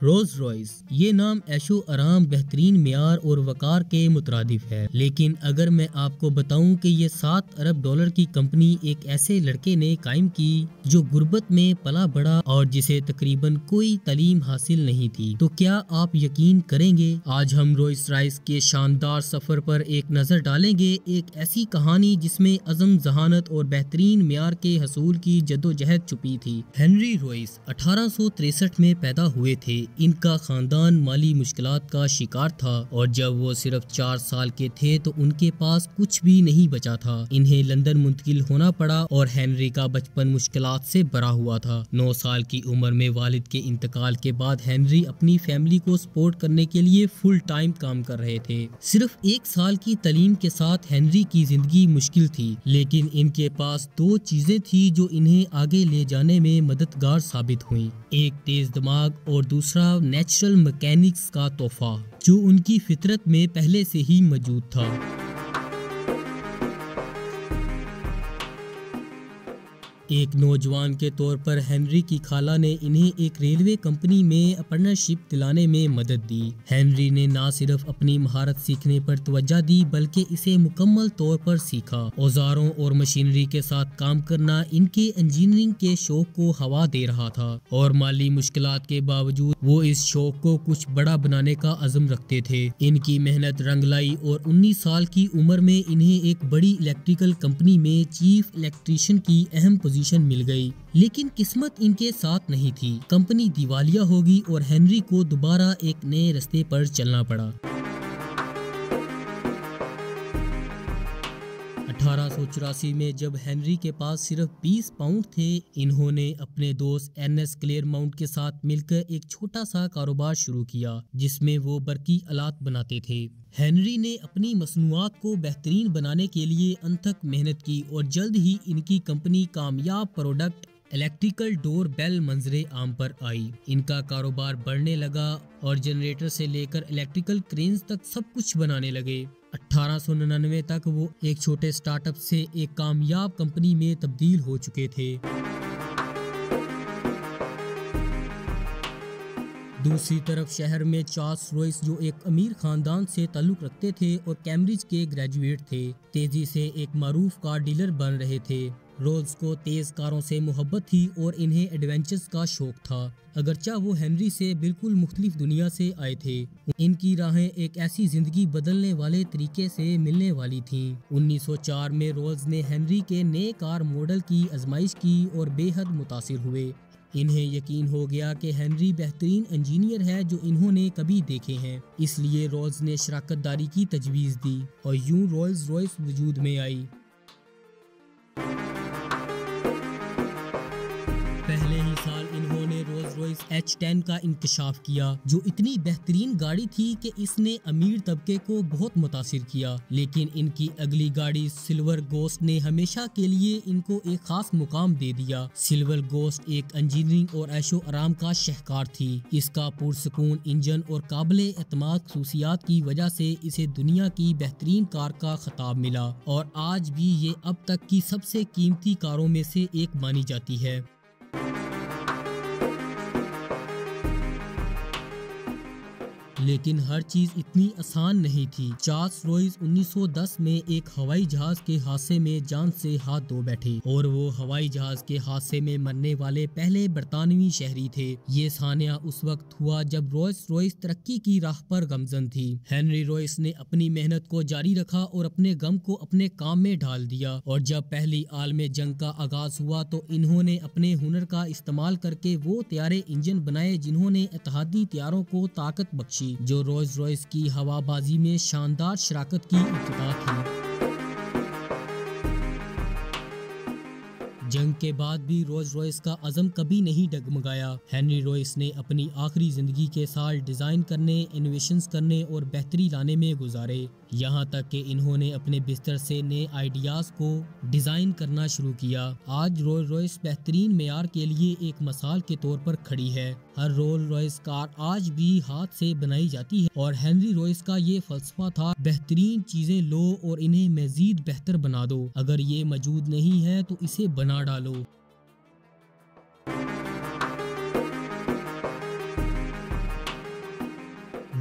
Rolls Royce ये नाम ऐशो आराम, बेहतरीन मियार और वकार के मुतरादिफ है। लेकिन अगर मैं आपको बताऊं कि ये $7 अरब की कंपनी एक ऐसे लड़के ने कायम की जो गुर्बत में पला बड़ा और जिसे तकरीबन कोई तालीम हासिल नहीं थी, तो क्या आप यकीन करेंगे? आज हम रोल्स रॉयस के शानदार सफर पर एक नजर डालेंगे, एक ऐसी कहानी जिसमें अज़म, जहानत और बेहतरीन मियार के हसूल की जद्दोजहद छुपी थी। हेनरी रॉयस 1863 में पैदा हुए थे। इनका खानदान माली मुश्किलात का शिकार था और जब वो सिर्फ 4 साल के थे तो उनके पास कुछ भी नहीं बचा था। इन्हें लंदन मुंतकिल होना पड़ा और हेनरी का बचपन मुश्किलात से भरा हुआ था। 9 साल की उम्र में वालिद के इंतकाल के बाद हेनरी अपनी फैमिली को सपोर्ट करने के लिए फुल टाइम काम कर रहे थे। सिर्फ 1 साल की तालीम के साथ हेनरी की जिंदगी मुश्किल थी, लेकिन इनके पास 2 चीजें थी जो इन्हें आगे ले जाने में मददगार साबित हुई। एक तेज दिमाग और दूसरा नेचुरल मैकेनिक्स का तोहफा जो उनकी फितरत में पहले से ही मौजूद था। एक नौजवान के तौर पर हेनरी की खाला ने इन्हें एक रेलवे कंपनी में अपार्टनरशिप दिलाने में मदद दी। हेनरी ने न सिर्फ अपनी महारत सीखने पर तवज्जो दी बल्कि इसे मुकम्मल तौर पर सीखा। औजारों और मशीनरी के साथ काम करना इनके इंजीनियरिंग के शौक को हवा दे रहा था और माली मुश्किलात के बावजूद वो इस शौक को कुछ बड़ा बनाने का अज़म रखते थे। इनकी मेहनत रंग लाई और 19 साल की उम्र में इन्हें एक बड़ी इलेक्ट्रिकल कंपनी में चीफ इलेक्ट्रीशियन की अहम पोजीशन मिल गई। लेकिन किस्मत इनके साथ नहीं थी। कंपनी दिवालिया होगी और हेनरी को दोबारा एक नए रास्ते पर चलना पड़ा। 1884 में जब हेनरी के पास सिर्फ 20 पाउंड थे, इन्होंने अपने दोस्त एर्नेस्ट क्लेयरमाउंट के साथ मिलकर एक छोटा सा कारोबार शुरू किया जिसमें वो बरकी आलात बनाते थे। हेनरी ने अपनी मसनूआत को बेहतरीन बनाने के लिए अनथक मेहनत की और जल्द ही इनकी कंपनी कामयाब प्रोडक्ट इलेक्ट्रिकल डोर बेल मंजरे आम पर आई। इनका कारोबार बढ़ने लगा और जनरेटर से लेकर इलेक्ट्रिकल क्रेन्स तक सब कुछ बनाने लगे। 1899 तक वो एक छोटे स्टार्टअप से एक कामयाब कंपनी में तब्दील हो चुके थे। दूसरी तरफ शहर में चार्ल्स रॉयस, जो एक अमीर खानदान से ताल्लुक रखते थे और कैम्ब्रिज के ग्रेजुएट थे, तेजी से एक मारूफ कार डीलर बन रहे थे। रोल्स को तेज कारों से मोहब्बत थी और इन्हें एडवेंचर्स का शौक था। अगरचा वो हेनरी से बिल्कुल मुख्तलिफ दुनिया से आए थे, इनकी राहें एक ऐसी जिंदगी बदलने वाले तरीके से मिलने वाली थीं। 1904 में रोल्स ने हेनरी के नए कार मॉडल की आजमाइश की और बेहद मुतासिर हुए। इन्हें यकीन हो गया कि हेनरी बेहतरीन इंजीनियर है जो इन्होंने कभी देखे हैं, इसलिए रोल्स ने शराकतदारी की तजवीज़ दी और यूं रोल्स रॉयस वजूद में आई। पहले ही साल इन्होंने रोल्स रॉयस H10 का इंकशाफ किया जो इतनी बेहतरीन गाड़ी थी कि इसने अमीर तबके को बहुत मुतासिर किया। लेकिन इनकी अगली गाड़ी सिल्वर गोस्ट ने हमेशा के लिए इनको एक खास मुकाम दे दिया। सिल्वर गोस्ट एक इंजीनियरिंग और ऐशो आराम का शहकार थी। इसका पुरसकून इंजन और काबिले एतमाद खसूसियात की वजह से इसे दुनिया की बेहतरीन कार का खिताब मिला और आज भी ये अब तक की सबसे कीमती कारों में से एक मानी जाती है। लेकिन हर चीज इतनी आसान नहीं थी। चार्ल्स रॉयस 1910 में एक हवाई जहाज के हादसे में जान से हाथ धो बैठे और वो हवाई जहाज के हादसे में मरने वाले पहले बरतानवी शहरी थे। ये सानिया उस वक्त हुआ जब रोल्स रॉयस तरक्की की राह पर गमजन थी। हेनरी रॉयस ने अपनी मेहनत को जारी रखा और अपने गम को अपने काम में ढाल दिया और जब पहली आलमी जंग का आगाज हुआ तो इन्होंने अपने हुनर का इस्तेमाल करके वो तैयारे इंजन बनाए जिन्होंने इत्तेहादी तैयारों को ताकत बख्शी, जो रोल्स रॉयस की हवाबाजी में शानदार शराकत की इब्तिदा थी। जंग के बाद भी रोल्स रॉयस का अज़म कभी नहीं डगमगाया। हेनरी रॉयस ने अपनी आखिरी जिंदगी के साल डिजाइन करने, इनोवेशंस करने और बेहतरी लाने में गुजारे, यहाँ तक कि इन्होंने अपने बिस्तर से नए आइडियाज को डिजाइन करना शुरू किया। आज रोल्स रॉयस बेहतरीन मेयार के लिए एक मिसाल के तौर पर खड़ी है। हर रोल्स रॉयस कार आज भी हाथ से बनाई जाती है और हेनरी रॉयस का ये फलसफा था, बेहतरीन चीजें लो और इन्हें मजीद बेहतर बना दो। अगर ये मौजूद नहीं है तो इसे बना डालो।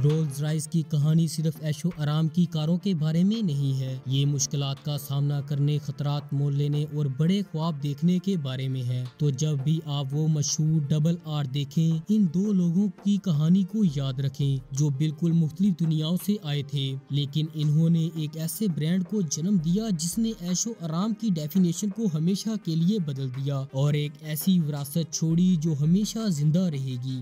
रोल्स रॉयस की कहानी सिर्फ ऐशो आराम की कारों के बारे में नहीं है, ये मुश्किलात का सामना करने, खतरात मोल लेने और बड़े ख्वाब देखने के बारे में है। तो जब भी आप वो मशहूर डबल आर देखें, इन दो लोगों की कहानी को याद रखें जो बिल्कुल मुख्तलिफ दुनियाओं से आए थे, लेकिन इन्होंने एक ऐसे ब्रांड को जन्म दिया जिसने ऐशो आराम की डेफिनेशन को हमेशा के लिए बदल दिया और एक ऐसी विरासत छोड़ी जो हमेशा जिंदा रहेगी।